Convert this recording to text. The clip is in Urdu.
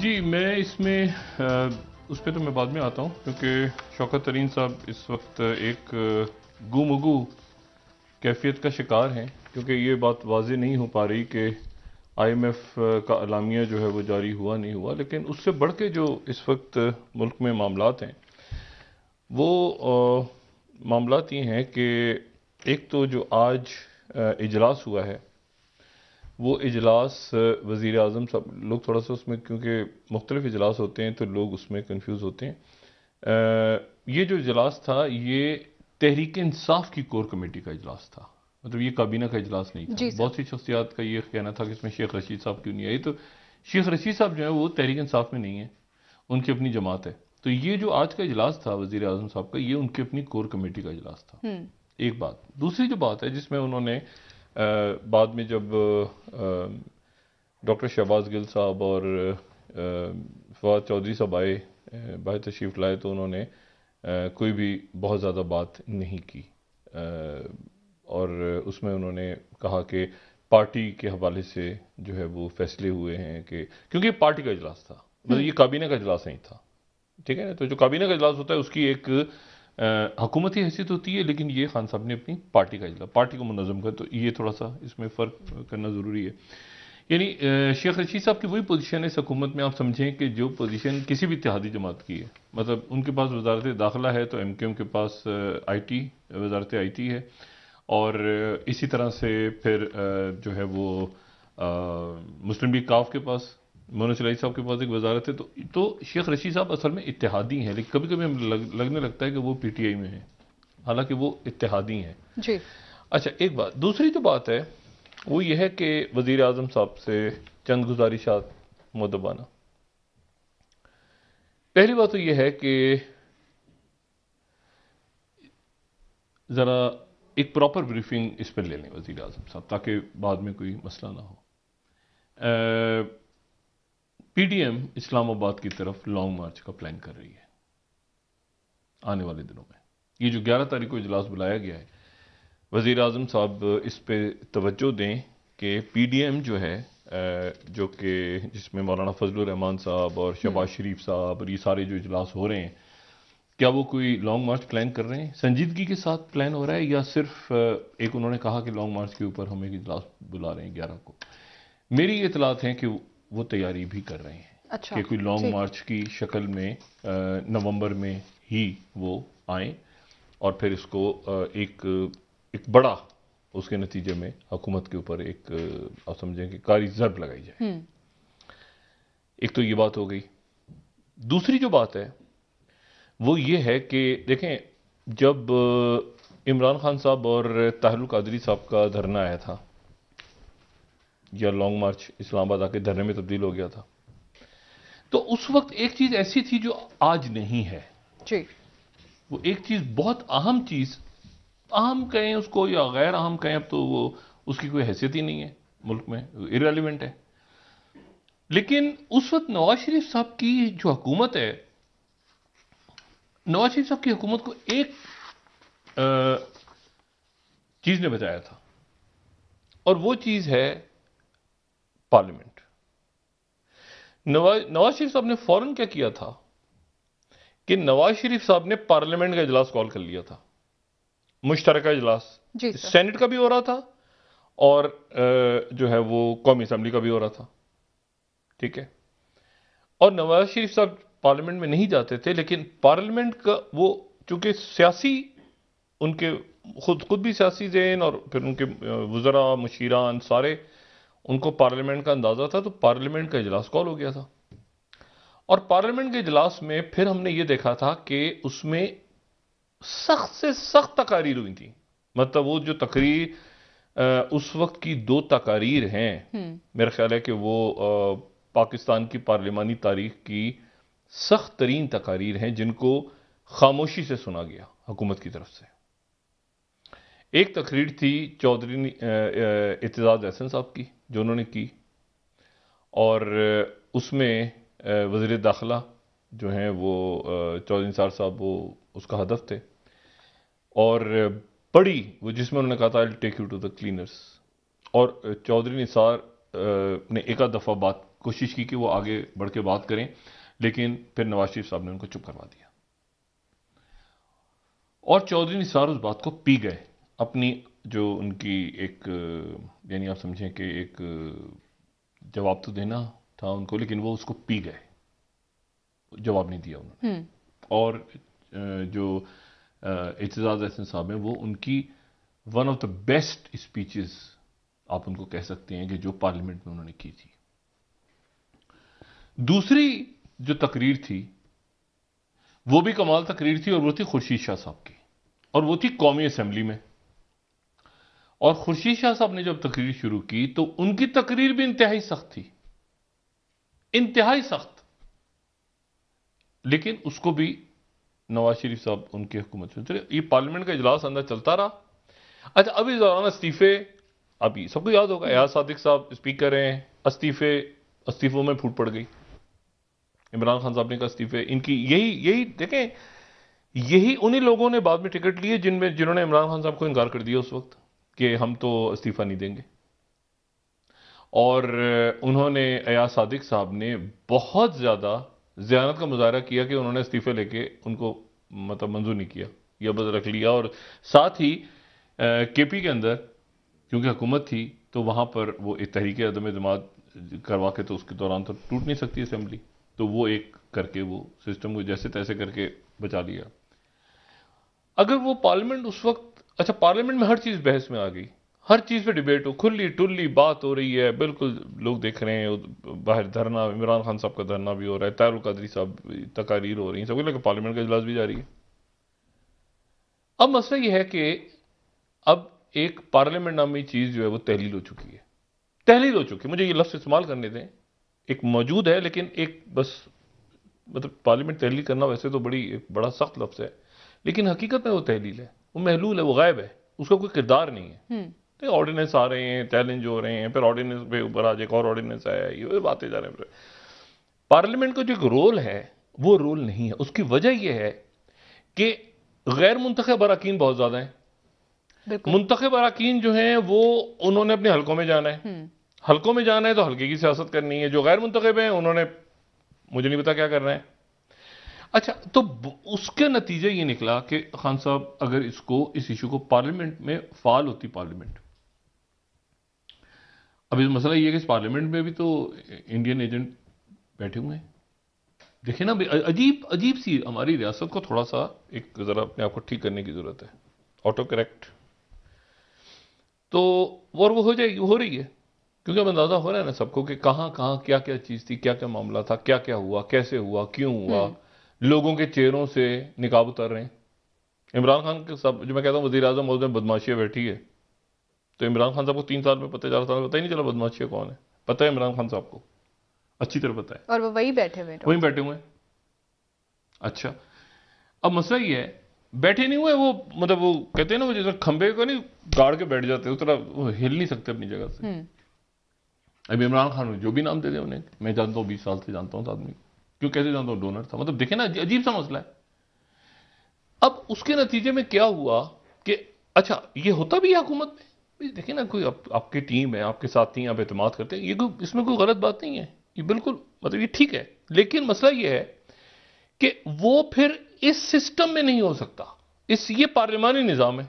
جی میں اس میں اس پہ تو میں بعد میں آتا ہوں، کیونکہ شوکت ترین صاحب اس وقت ایک گو کیفیت کا شکار ہیں، کیونکہ یہ بات واضح نہیں ہو پا رہی کہ آئی ایم ایف کا اعلامیہ جو ہے وہ جاری ہوا نہیں ہوا، لیکن اس سے بڑھ کے جو اس وقت ملک میں معاملات ہیں وہ معاملات یہ ہیں کہ ایک تو جو آج اجلاس ہوا ہے وہ اجلاس وزیر اعظم صاحب، لوگ تھوڑا سا اس میں کیونکہ مختلف اجلاس ہوتے ہیں تو لوگ اس میں کنفیوز ہوتے ہیں۔ یہ جو اجلاس تھا یہ تحریک انصاف کی کور کمیٹی کا اجلاس تھا، مطلب یہ کابینہ کا اجلاس نہیں تھا۔ جی سر۔ بہت سی شخصیات کا یہ کہنا تھا کہ اس میں شیخ رشید صاحب کیوں نہیں آئی، تو شیخ رشید صاحب جو ہیں وہ تحریک انصاف میں نہیں ہیں، ان کی اپنی جماعت ہے۔ تو یہ جو آج کا اجلاس تھا وزیر اعظم صاحب کا، یہ ان کی اپنی کور کمیٹی کا اجلاس تھا، ایک بات۔ دوسری جو بات ہے جس میں انہوں نے بعد میں جب ڈاکٹر شہباز گل صاحب اور فواد چودھری صاحب باہر تشریف لائے تو انہوں نے کوئی بھی بہت زیادہ بات نہیں کی، اور اس میں انہوں نے کہا کہ پارٹی کے حوالے سے جو ہے وہ فیصلے ہوئے ہیں کہ کیونکہ یہ پارٹی کا اجلاس تھا، مطلب یہ کابینہ کا اجلاس نہیں تھا، ٹھیک ہے نا؟ تو جو کابینہ کا اجلاس ہوتا ہے اس کی ایک حکومتی حیثیت ہوتی ہے، لیکن یہ خان صاحب نے اپنی پارٹی کا اجلاس، پارٹی کو منظم کر، تو یہ تھوڑا سا اس میں فرق کرنا ضروری ہے۔ یعنی شیخ رشید صاحب کی وہی پوزیشن ہے اس حکومت میں، آپ سمجھیں کہ جو پوزیشن کسی بھی اتحادی جماعت کی ہے، مطلب ان کے پاس وزارت داخلہ ہے تو ایم کیو ایم کے پاس آئی ٹی، وزارت آئی ٹی ہے، اور اسی طرح سے پھر جو ہے وہ مسلم لیگ کاف کے پاس مونا چلائی صاحب کے پاس ایک وزارت ہے، تو شیخ رشید صاحب اصل میں اتحادی ہیں، لیکن کبھی کبھی ہمیں لگنے لگتا ہے کہ وہ پی ٹی آئی میں ہیں، حالانکہ وہ اتحادی ہیں۔ جی۔ اچھا ایک بات، دوسری جو بات ہے وہ یہ ہے کہ وزیر اعظم صاحب سے چند گزارشات مؤدبانہ۔ پہلی بات تو یہ ہے کہ ذرا ایک پراپر بریفنگ اس پر لے لیں وزیر اعظم صاحب، تاکہ بعد میں کوئی مسئلہ نہ ہو۔ پی ڈی ایم اسلام آباد کی طرف لانگ مارچ کا پلان کر رہی ہے آنے والے دنوں میں۔ یہ جو 11 تاریخ کو اجلاس بلایا گیا ہے، وزیر اعظم صاحب اس پہ توجہ دیں کہ پی ڈی ایم جو ہے جو کہ جس میں مولانا فضل الرحمان صاحب اور شہباز شریف صاحب اور یہ سارے جو اجلاس ہو رہے ہیں، کیا وہ کوئی لانگ مارچ پلان کر رہے ہیں؟ سنجیدگی کے ساتھ پلان ہو رہا ہے یا صرف ایک انہوں نے کہا کہ لانگ مارچ کے اوپر ہم ایک اجلاس بلا رہے ہیں 11 کو؟ میری یہ اطلاعات ہیں کہ وہ تیاری بھی کر رہے ہیں اچھا، کہ کوئی لانگ ٹھیک۔ مارچ کی شکل میں نومبر میں ہی وہ آئیں، اور پھر اس کو ایک بڑا اس کے نتیجے میں حکومت کے اوپر ایک آپ سمجھیں کہ کاری ضرب لگائی جائے۔ ایک تو یہ بات ہو گئی۔ دوسری جو بات ہے وہ یہ ہے کہ دیکھیں، جب عمران خان صاحب اور طاہر القادری صاحب کا دھرنا آیا تھا، یا لانگ مارچ اسلام آباد آ کے دھرنے میں تبدیل ہو گیا تھا، تو اس وقت ایک چیز ایسی تھی جو آج نہیں ہے۔ جی۔ وہ ایک چیز، بہت اہم چیز، اہم کہیں اس کو یا غیر اہم کہیں، اب تو وہ اس کی کوئی حیثیت ہی نہیں ہے ملک میں، ایرریلیونٹ ہے، لیکن اس وقت نواز شریف صاحب کی جو حکومت ہے، نواز شریف صاحب کی حکومت کو ایک چیز نے بچایا تھا، اور وہ چیز ہے پارلیمنٹ۔ نواز شریف صاحب نے فوراً کیا کیا تھا کہ نواز شریف صاحب نے پارلیمنٹ کا اجلاس کال کر لیا تھا، مشترکہ اجلاس، جی سر۔ سینٹ کا بھی ہو رہا تھا اور جو ہے وہ قومی اسمبلی کا بھی ہو رہا تھا، ٹھیک ہے؟ اور نواز شریف صاحب پارلیمنٹ میں نہیں جاتے تھے، لیکن پارلیمنٹ کا وہ چونکہ سیاسی، ان کے خود بھی سیاسی ذہن، اور پھر ان کے وزراء مشیران سارے، ان کو پارلیمنٹ کا اندازہ تھا، تو پارلیمنٹ کا اجلاس کال ہو گیا تھا۔ اور پارلیمنٹ کے اجلاس میں پھر ہم نے یہ دیکھا تھا کہ اس میں سخت سے سخت تقاریر ہوئی تھی، مطلب وہ جو تقریر اس وقت کی 2 تقاریر ہیں، میرا خیال ہے کہ وہ پاکستان کی پارلیمانی تاریخ کی سخت ترین تقاریر ہیں جن کو خاموشی سے سنا گیا حکومت کی طرف سے۔ ایک تقریر تھی چودھری اعتزاز احسن صاحب کی جو انہوں نے کی، اور اس میں وزیر داخلہ جو ہیں وہ چودھری نثار صاحب وہ اس کا ہدف تھے، اور بڑی وہ جس میں انہوں نے کہا تھا I'll take you to the cleaners، اور چودھری نثار نے ایک آدھ دفعہ بات کوشش کی کہ وہ آگے بڑھ کے بات کریں، لیکن پھر نواز شریف صاحب نے ان کو چپ کروا دیا، اور چودھری نثار اس بات کو پی گئے، اپنی جو ان کی ایک یعنی آپ سمجھیں کہ ایک جواب تو دینا تھا ان کو، لیکن وہ اس کو پی گئے، جواب نہیں دیا انہوں نے۔ اور جو اعتزاز احسن صاحب ہیں، وہ ان کی one of the best speeches آپ ان کو کہہ سکتے ہیں کہ جو پارلیمنٹ میں انہوں نے کی تھی۔ دوسری جو تقریر تھی وہ بھی کمال تقریر تھی، اور وہ تھی خورشید شاہ صاحب کی، اور وہ تھی قومی اسمبلی میں۔ اور خورشید شاہ صاحب نے جب تقریر شروع کی تو ان کی تقریر بھی انتہائی سخت تھی، انتہائی سخت، لیکن اس کو بھی نواز شریف صاحب ان کی حکومت میں چلے۔ یہ پارلیمنٹ کا اجلاس اندر چلتا رہا۔ اچھا، اب اس دوران استعفے، ابھی سب کو یاد ہوگا ایاز صادق صاحب اسپیکر ہیں، استعفوں میں پھوٹ پڑ گئی، عمران خان صاحب نے کہا استعفے ان کی، یہی دیکھیں، یہی انہی لوگوں نے بعد میں ٹکٹ لیے جنہوں نے عمران خان صاحب کو انکار کر دیا اس وقت کہ ہم تو استعفیٰ نہیں دیں گے، اور انہوں نے ایاز صادق صاحب نے بہت زیادہ ذہانت کا مظاہرہ کیا کہ انہوں نے استعفے لے کے ان کو مطلب منظور نہیں کیا، یا بس رکھ لیا، اور ساتھ ہی کے پی کے اندر کیونکہ حکومت تھی تو وہاں پر وہ ایک تحریک عدم اعتماد کروا کے تو اس کے دوران تو ٹوٹ نہیں سکتی اسمبلی، تو وہ ایک کر کے وہ سسٹم کو جیسے تیسے کر کے بچا لیا۔ اگر وہ پارلیمنٹ اس وقت، اچھا پارلیمنٹ میں ہر چیز بحث میں آ گئی، ہر چیز پہ ڈیبیٹ ہو، کھلی ٹلی بات ہو رہی ہے، بالکل لوگ دیکھ رہے ہیں، باہر دھرنا، عمران خان صاحب کا دھرنا بھی ہو رہا ہے، طاہر القادری صاحب تقاریر ہو رہی ہیں، سب کچھ، لیکن پارلیمنٹ کا اجلاس بھی جاری ہے۔ اب مسئلہ یہ ہے کہ اب ایک پارلیمنٹ نامی چیز جو ہے وہ تحلیل ہو چکی ہے، تحلیل ہو چکی ہے، مجھے یہ لفظ استعمال کرنے دیں، ایک موجود ہے لیکن ایک بس مطلب پارلیمنٹ تحلیل کرنا ویسے تو ایک بڑا سخت لفظ ہے، لیکن حقیقت میں وہ تحلیل ہے، وہ محلول ہے، وہ غائب ہے، اس کا کوئی کردار نہیں ہے۔ آرڈیننس آ رہے ہیں، چیلنج ہو رہے ہیں، پھر آرڈیننس پہ اوپر آج ایک اور آرڈیننس آیا ہے، یہ باتیں جا رہے ہیں۔ پارلیمنٹ کا جو ایک رول ہے وہ رول نہیں ہے۔ اس کی وجہ یہ ہے کہ غیر منتخب اراکین بہت زیادہ ہیں۔ منتخب اراکین جو ہیں وہ انہوں نے اپنے حلقوں میں جانا ہے، حلقوں میں جانا ہے تو حلقے کی سیاست کرنی ہے۔ جو غیر منتخب ہیں انہوں نے مجھے نہیں پتا کیا کرنا ہے۔ اچھا، تو اس کے نتیجے یہ نکلا کہ خان صاحب اگر اس ایشو کو پارلیمنٹ میں فعال ہوتی پارلیمنٹ، اب اس مسئلہ یہ ہے کہ اس پارلیمنٹ میں بھی تو انڈین ایجنٹ بیٹھے ہوئے ہیں۔ دیکھیں نا، عجیب سی ہماری ریاست کو تھوڑا سا ایک ذرا اپنے آپ کو ٹھیک کرنے کی ضرورت ہے، آٹو کریکٹ تو، اور وہ ہو جائے گی، ہو رہی ہے، کیونکہ اب اندازہ ہو رہا ہے نا سب کو کہ کہاں کیا چیز تھی، کیا معاملہ تھا، کیا ہوا، کیسے ہوا، کیوں ہوا۔ لوگوں کے چہروں سے نقاب اتر رہے ہیں۔ عمران خان کے سب جو میں کہتا ہوں وزیر اعظم اس میں بدماشیاں بیٹھی ہے، تو عمران خان صاحب کو 3 سال میں 4 سال میں پتہ ہی نہیں چلا بدماشیاں کون ہے، پتہ ہے عمران خان صاحب کو اچھی طرح پتہ ہے، اور وہ وہیں بیٹھے ہوئے ہیں۔ اچھا، اب مسئلہ یہ ہے بیٹھے نہیں ہوئے، وہ مطلب وہ کہتے ہیں نا وہ جیسے کھمبے کو نہیں گاڑ کے بیٹھ جاتے، اس طرح وہ ہل نہیں سکتے اپنی جگہ سے۔ ابھی عمران خان جو بھی نام دے دیں انہیں، میں جانتا ہوں 20 سال سے جانتا ہوں اس آدمی کو، کیوں کیسے جانتا ہوں، ڈونر تھا، مطلب دیکھیں نا عجیب سا مسئلہ ہے۔ اب اس کے نتیجے میں کیا ہوا کہ اچھا یہ ہوتا بھی ہے حکومت میں، دیکھیں نا کوئی آپ کی ٹیم ہے، آپ کے ساتھی ہیں، آپ اعتماد کرتے ہیں، اس میں کوئی غلط بات نہیں ہے، یہ بالکل مطلب یہ ٹھیک ہے، لیکن مسئلہ یہ ہے کہ وہ پھر اس سسٹم میں نہیں ہو سکتا، یہ پارلیمانی نظام ہے۔